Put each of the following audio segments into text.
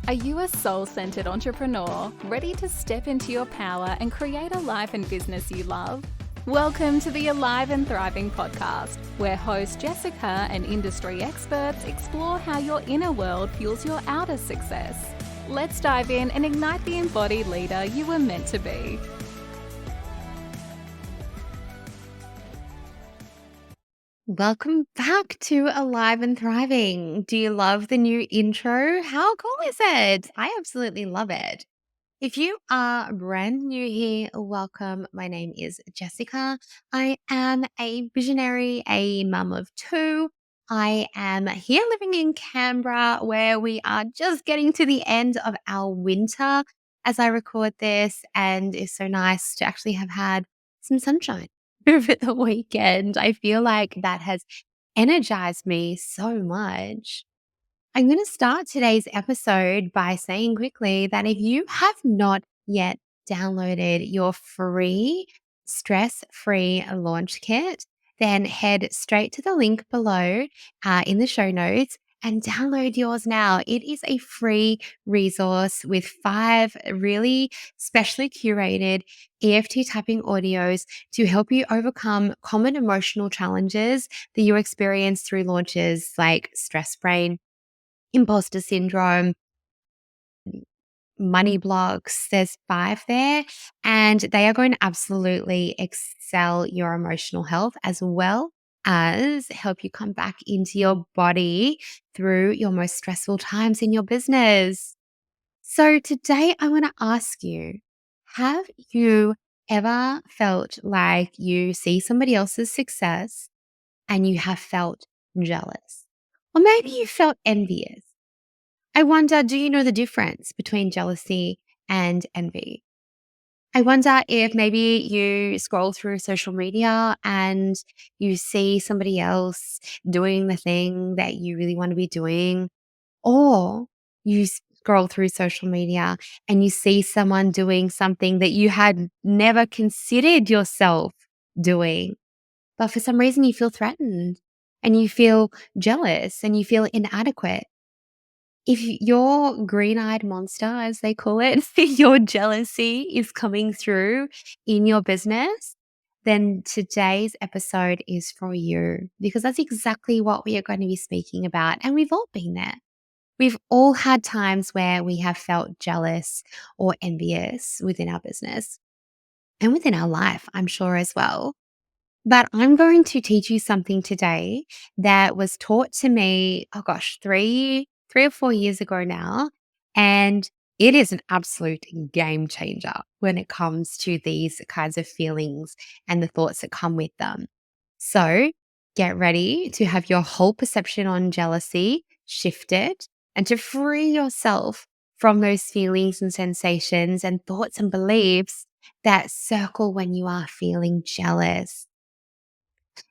Are you a soul-centered entrepreneur ready to step into your power and create a life and business you love? Welcome to the Alive and Thriving podcast, where host Jessica and industry experts explore how your inner world fuels your outer success. Let's dive in and ignite the embodied leader you were meant to be. Welcome back to Alive and Thriving. Do you love the new intro? How cool is it? I absolutely love it. If you are brand new here, welcome. My name is Jessica. I am a visionary, a mum of two. I am here living in Canberra, where we are just getting to the end of our winter as I record this, and it's so nice to actually have had some sunshine over the weekend. I feel like that has energized me so much. I'm going to start today's episode by saying quickly that if you have not yet downloaded your free stress free launch kit, then head straight to the link below in the show notes and download yours now. It is a free resource with 5 really specially curated EFT tapping audios to help you overcome common emotional challenges that you experience through launches like stress brain, imposter syndrome, money blocks. There's 5 there, and they are going to absolutely excel your emotional health as well as help you come back into your body through your most stressful times in your business. So today I want to ask you, have you ever felt like you see somebody else's success and you have felt jealous? Or maybe you felt envious. I wonder, do you know the difference between jealousy and envy? I wonder if maybe you scroll through social media and you see somebody else doing the thing that you really want to be doing, or you scroll through social media and you see someone doing something that you had never considered yourself doing, but for some reason you feel threatened and you feel jealous and you feel inadequate. If your green-eyed monster, as they call it, your jealousy is coming through in your business, then today's episode is for you, because that's exactly what we are going to be speaking about. And we've all been there. We've all had times where we have felt jealous or envious within our business and within our life, I'm sure as well. But I'm going to teach you something today that was taught to me, oh gosh, 3 or 4 years ago now. And it is an absolute game changer when it comes to these kinds of feelings and the thoughts that come with them. So get ready to have your whole perception on jealousy shifted and to free yourself from those feelings and sensations and thoughts and beliefs that circle when you are feeling jealous.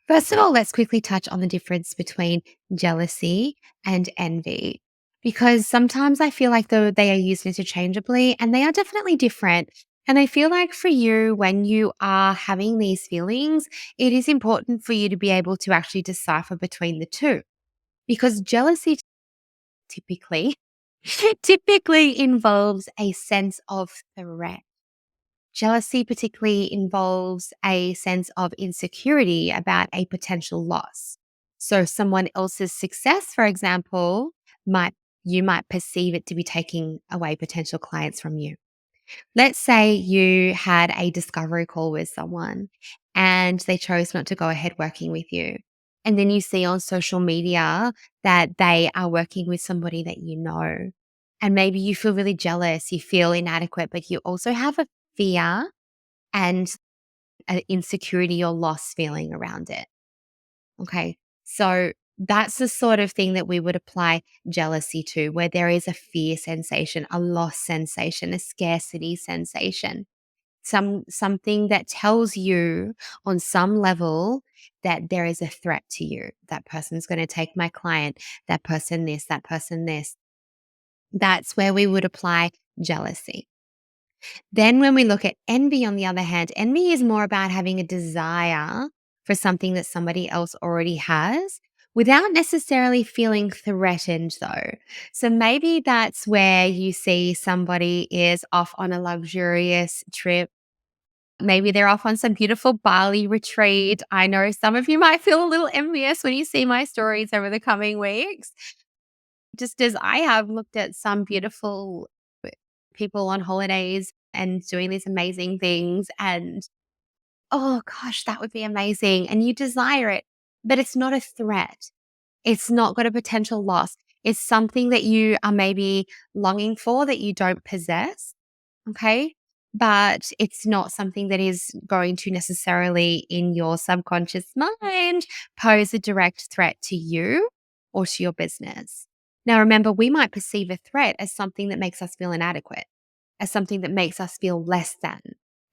First of all, let's quickly touch on the difference between jealousy and envy, because sometimes I feel like though they are used interchangeably and they are definitely different. And I feel like for you, when you are having these feelings, it is important for you to be able to actually decipher between the two, because jealousy typically typically involves a sense of threat. Jealousy particularly involves a sense of insecurity about a potential loss. So someone else's success, for example, might you might perceive it to be taking away potential clients from you. Let's say you had a discovery call with someone and they chose not to go ahead working with you. And then you see on social media that they are working with somebody that you know. And maybe you feel really jealous, you feel inadequate, but you also have a fear and an insecurity or loss feeling around it. Okay. So that's the sort of thing that we would apply jealousy to, where there is a fear sensation, a loss sensation, a scarcity sensation, something that tells you on some level that there is a threat to you. That person's going to take my client, that person this, that person this. That's where we would apply jealousy. Then when we look at envy, on the other hand, envy is more about having a desire for something that somebody else already has, without necessarily feeling threatened, though. So maybe that's where you see somebody is off on a luxurious trip. Maybe they're off on some beautiful Bali retreat. I know some of you might feel a little envious when you see my stories over the coming weeks, just as I have looked at some beautiful people on holidays and doing these amazing things. And oh gosh, that would be amazing. And you desire it, but it's not a threat. It's not got a potential loss. It's something that you are maybe longing for that you don't possess. Okay. But it's not something that is going to necessarily in your subconscious mind pose a direct threat to you or to your business. Now, remember, we might perceive a threat as something that makes us feel inadequate, as something that makes us feel less than,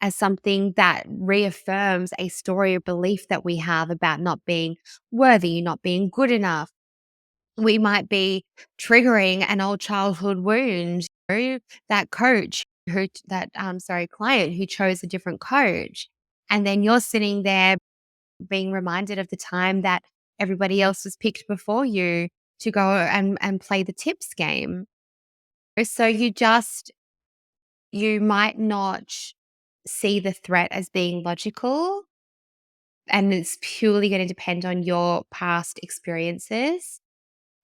as something that reaffirms a story or belief that we have about not being worthy, not being good enough. We might be triggering an old childhood wound. That coach who, client who chose a different coach. And then you're sitting there being reminded of the time that everybody else was picked before you to go and play the tips game. So you might not see the threat as being logical, and it's purely going to depend on your past experiences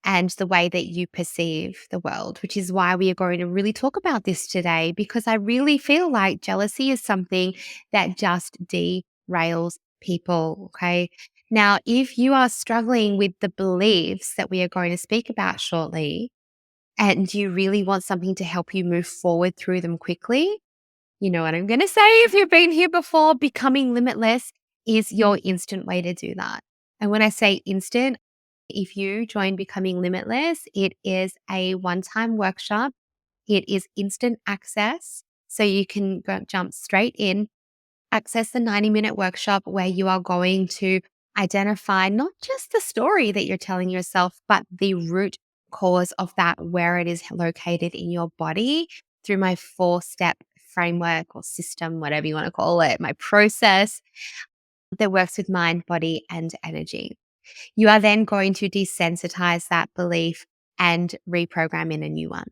and the way that you perceive the world, which is why we are going to really talk about this today, because I really feel like jealousy is something that just derails people. Okay. Now, if you are struggling with the beliefs that we are going to speak about shortly, and you really want something to help you move forward through them quickly, you know what I'm going to say. If you've been here before, becoming limitless is your instant way to do that. And when I say instant, if you join Becoming Limitless, it is a one-time workshop. It is instant access. So you can jump straight in, access the 90-minute workshop where you are going to identify not just the story that you're telling yourself, but the root cause of that, where it is located in your body through my 4-step framework or system, whatever you want to call it, my process that works with mind, body, and energy. You are then going to desensitize that belief and reprogram in a new one.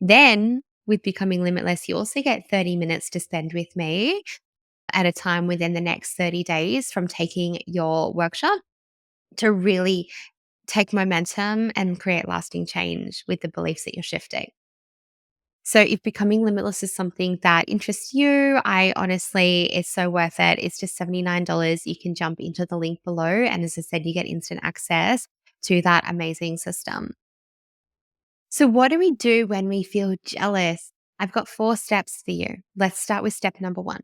Then, with Becoming Limitless, you also get 30 minutes to spend with me at a time within the next 30 days from taking your workshop to really take momentum and create lasting change with the beliefs that you're shifting. So if Becoming Limitless is something that interests you, I honestly, it's so worth it. It's just $79. You can jump into the link below. And as I said, you get instant access to that amazing system. So what do we do when we feel jealous? I've got 4 steps for you. Let's start with step number 1.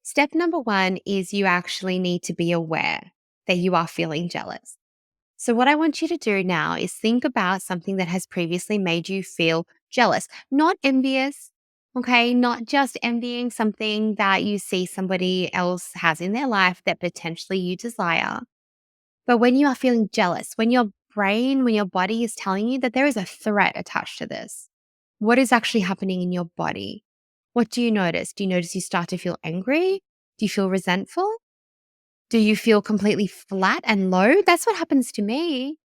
Step number 1 is you actually need to be aware that you are feeling jealous. So, what I want you to do now is think about something that has previously made you feel jealous, not envious, okay? Not just envying something that you see somebody else has in their life that potentially you desire. But when you are feeling jealous, when your brain, when your body is telling you that there is a threat attached to this, what is actually happening in your body? What do you notice? Do you notice you start to feel angry? Do you feel resentful? Do you feel completely flat and low? That's what happens to me.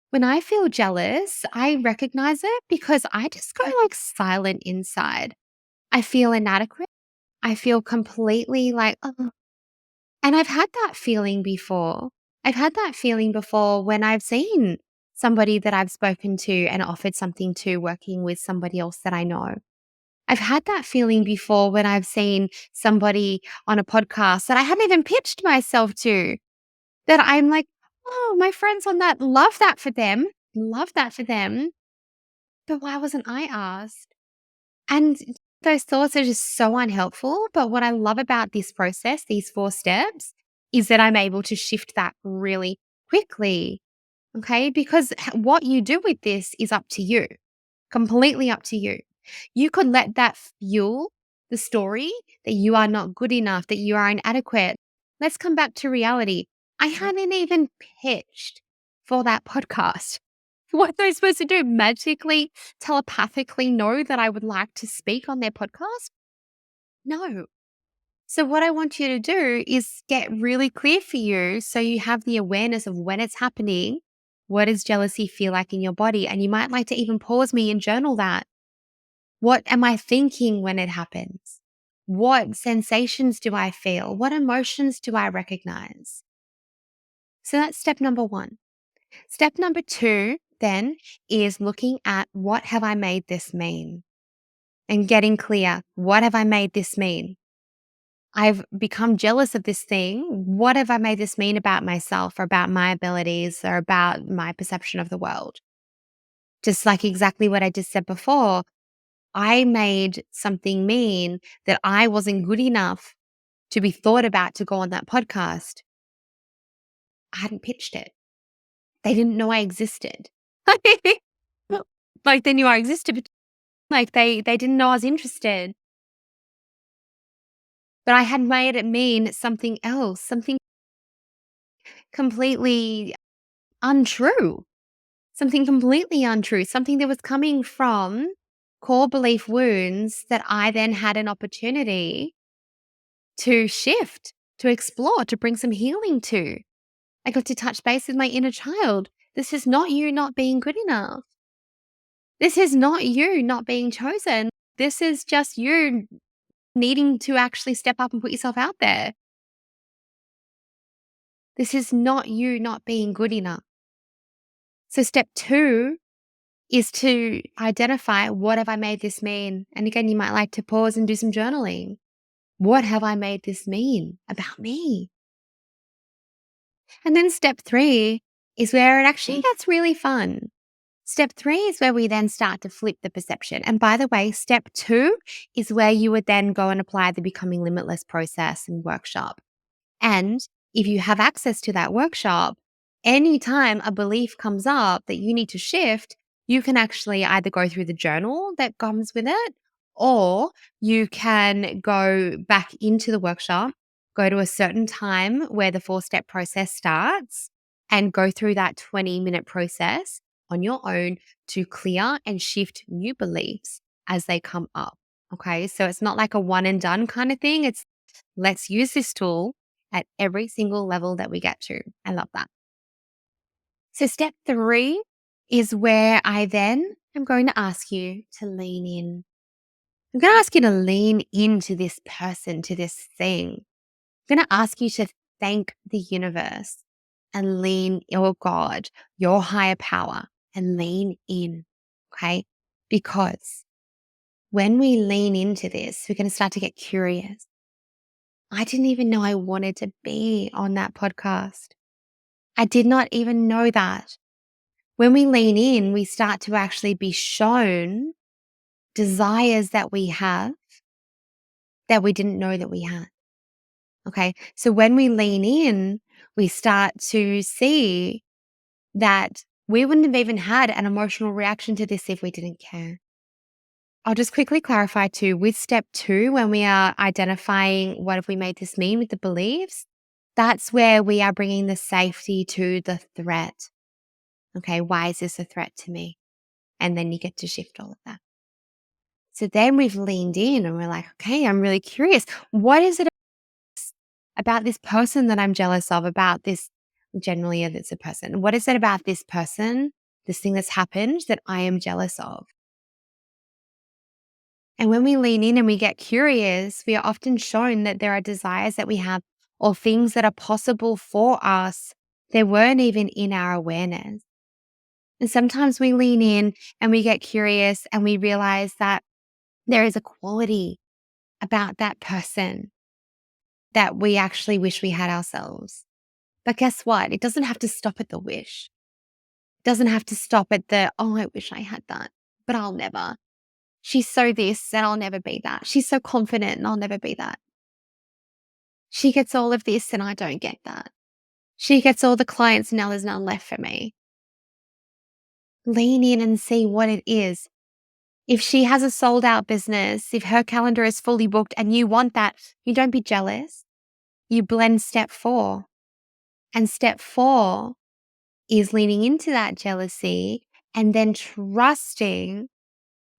When I feel jealous, I recognize it because I just go like silent inside. I feel inadequate. I feel completely like, oh. And I've had that feeling before. I've had that feeling before when I've seen somebody that I've spoken to and offered something to working with somebody else that I know. I've had that feeling before when I've seen somebody on a podcast that I hadn't even pitched myself to. That I'm like, "Oh, my friends on that, love that for them, but why wasn't I asked?" And those thoughts are just so unhelpful, but what I love about this process, these 4 steps, is that I'm able to shift that really quickly, okay? Because what you do with this is up to you, completely up to you. You could let that fuel the story that you are not good enough, that you are inadequate. Let's come back to reality. I hadn't even pitched for that podcast. What am I supposed to do? Magically, telepathically know that I would like to speak on their podcast? No. So, what I want you to do is get really clear for you so you have the awareness of when it's happening What does jealousy feel like in your body? And you might like to even pause me and journal that. What am I thinking when it happens? What sensations do I feel? What emotions do I recognize? So that's step number one. Step number two then is looking at what have I made this mean and getting clear. What have I made this mean? I've become jealous of this thing. What have I made this mean about myself or about my abilities or about my perception of the world? Just like exactly what I just said before, I made something mean that I wasn't good enough to be thought about to go on that podcast. I hadn't pitched it. They didn't know I existed. Like they knew I existed, but like they didn't know I was interested. But I had made it mean something else, something completely untrue. Something completely untrue, something that was coming from core belief wounds that I then had an opportunity to shift, to explore, to bring some healing to. I got to touch base with my inner child. This is not you not being good enough. This is not you not being chosen. This is just you needing to actually step up and put yourself out there. This is not you not being good enough. So, step two is to identify what have I made this mean? And again, you might like to pause and do some journaling. What have I made this mean about me? And then step three is where it actually gets really fun. Step three is where we then start to flip the perception. And by the way, step two is where you would then go and apply the Becoming Limitless process and workshop. And if you have access to that workshop, anytime a belief comes up that you need to shift, you can actually either go through the journal that comes with it, or you can go back into the workshop, go to a certain time where the 4-step process starts, and go through that 20-minute process on your own to clear and shift new beliefs as they come up. Okay. So it's not like a one and done kind of thing. It's let's use this tool at every single level that we get to. I love that. So, step three is where I then am going to ask you to lean in. I'm going to ask you to lean into this person, to this thing. I'm going to ask you to thank the universe and lean, or God, your higher power, and lean in. Okay. Because when we lean into this, we're going to start to get curious. I didn't even know I wanted to be on that podcast. I did not even know that. When we lean in, we start to actually be shown desires that we have that we didn't know that we had. Okay. So when we lean in, we start to see that we wouldn't have even had an emotional reaction to this if we didn't care. I'll just quickly clarify too, with step two, when we are identifying what have we made this mean with the beliefs, that's where we are bringing the safety to the threat. Okay, why is this a threat to me? And then you get to shift all of that. So then we've leaned in and we're like, okay, I'm really curious. What is it about this person that I'm jealous of, about this? Generally, it's a person. What is it about this person, this thing that's happened that I am jealous of? And when we lean in and we get curious, we are often shown that there are desires that we have or things that are possible for us that weren't even in our awareness. And sometimes we lean in and we get curious and we realize that there is a quality about that person that we actually wish we had ourselves. But guess what? It doesn't have to stop at the wish. It doesn't have to stop at the, oh, I wish I had that, but I'll never. She's so this and I'll never be that. She's so confident and I'll never be that. She gets all of this and I don't get that. She gets all the clients and now there's none left for me. Lean in and see what it is. If she has a sold out business, if her calendar is fully booked and you want that, you don't be jealous. You blend step four. And step four is leaning into that jealousy and then trusting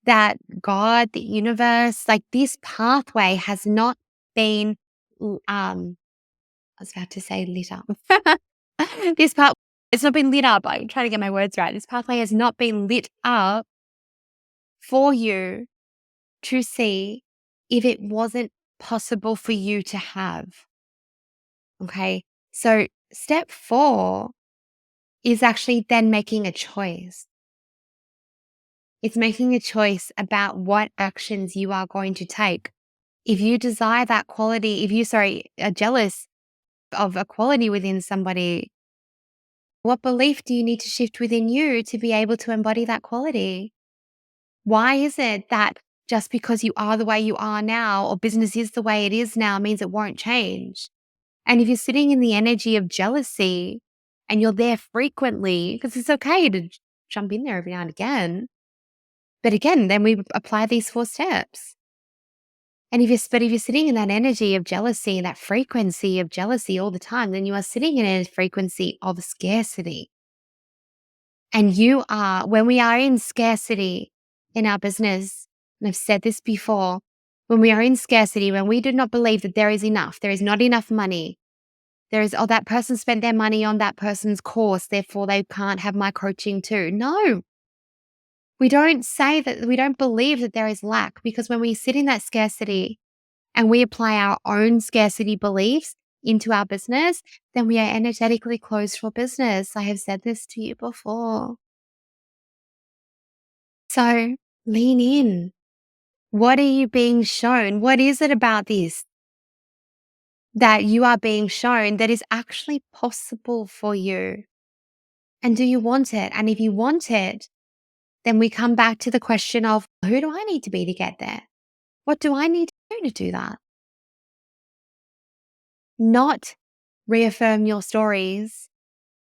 that God, the universe, like this pathway has not been, I was about to say lit up. This part It's not been lit up. I'm trying to get my words right. This pathway has not been lit up for you to see if it wasn't possible for you to have. Okay. So step 4 is actually then making a choice. It's making a choice about what actions you are going to take. If you desire that quality, are jealous of a quality within somebody, what belief do you need to shift within you to be able to embody that quality? Why is it that just because you are the way you are now, or business is the way it is now, means it won't change? And if you're sitting in the energy of jealousy and you're there frequently, because it's okay to jump in there every now and again. But again, then we apply these 4 steps. And if you're sitting in that energy of jealousy, that frequency of jealousy all the time, then you are sitting in a frequency of scarcity. And when we are in scarcity in our business, and I've said this before, when we are in scarcity, when we do not believe that there is enough, there is not enough money, that person spent their money on that person's course, therefore they can't have my coaching too. No, we don't say that, we don't believe that there is lack, because when we sit in that scarcity and we apply our own scarcity beliefs into our business, then we are energetically closed for business. I have said this to you before. So lean in. What are you being shown? What is it about this that you are being shown that is actually possible for you? And do you want it? And if you want it, then we come back to the question of, who do I need to be to get there? What do I need to do that? Not reaffirm your stories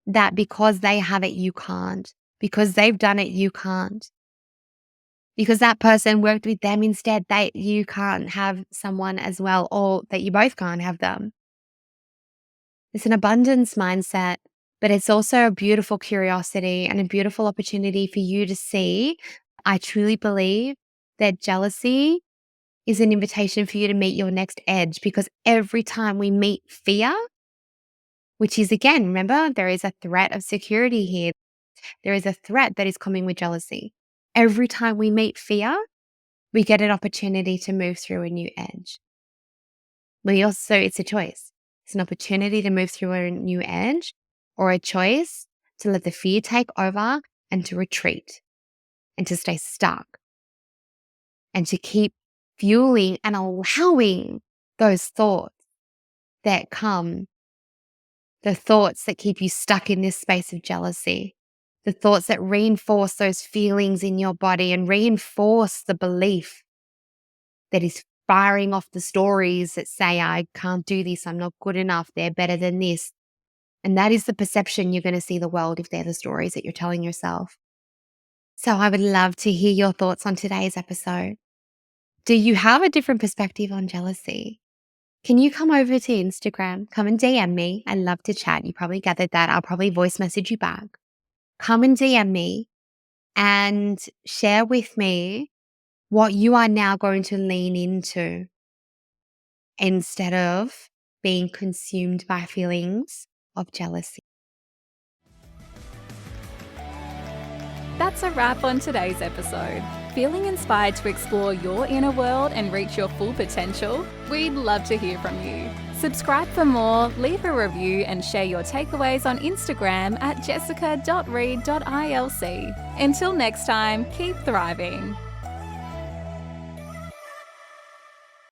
that because they have it, you can't. Because they've done it, you can't. Because that person worked with them instead, you can't have someone as well, or that you both can't have them. It's an abundance mindset, but it's also a beautiful curiosity and a beautiful opportunity for you to see. I truly believe that jealousy is an invitation for you to meet your next edge, because every time we meet fear, which is, again, remember, there is a threat of security here. There is a threat that is coming with jealousy. Every time we meet fear, we get an opportunity to move through a new edge. It's a choice. It's an opportunity to move through a new edge, or a choice to let the fear take over and to retreat and to stay stuck and to keep fueling and allowing those thoughts that come, the thoughts that keep you stuck in this space of jealousy, the thoughts that reinforce those feelings in your body and reinforce the belief that is firing off the stories that say, I can't do this, I'm not good enough, they're better than this. And that is the perception you're going to see the world if they're the stories that you're telling yourself. So I would love to hear your thoughts on today's episode. Do you have a different perspective on jealousy? Can you come over to Instagram? Come and DM me. I love to chat. You probably gathered that. I'll probably voice message you back. Come and DM me and share with me what you are now going to lean into instead of being consumed by feelings of jealousy. That's a wrap on today's episode. Feeling inspired to explore your inner world and reach your full potential? We'd love to hear from you. Subscribe for more, leave a review, and share your takeaways on Instagram at jessica.reed.ilc. Until next time, keep thriving.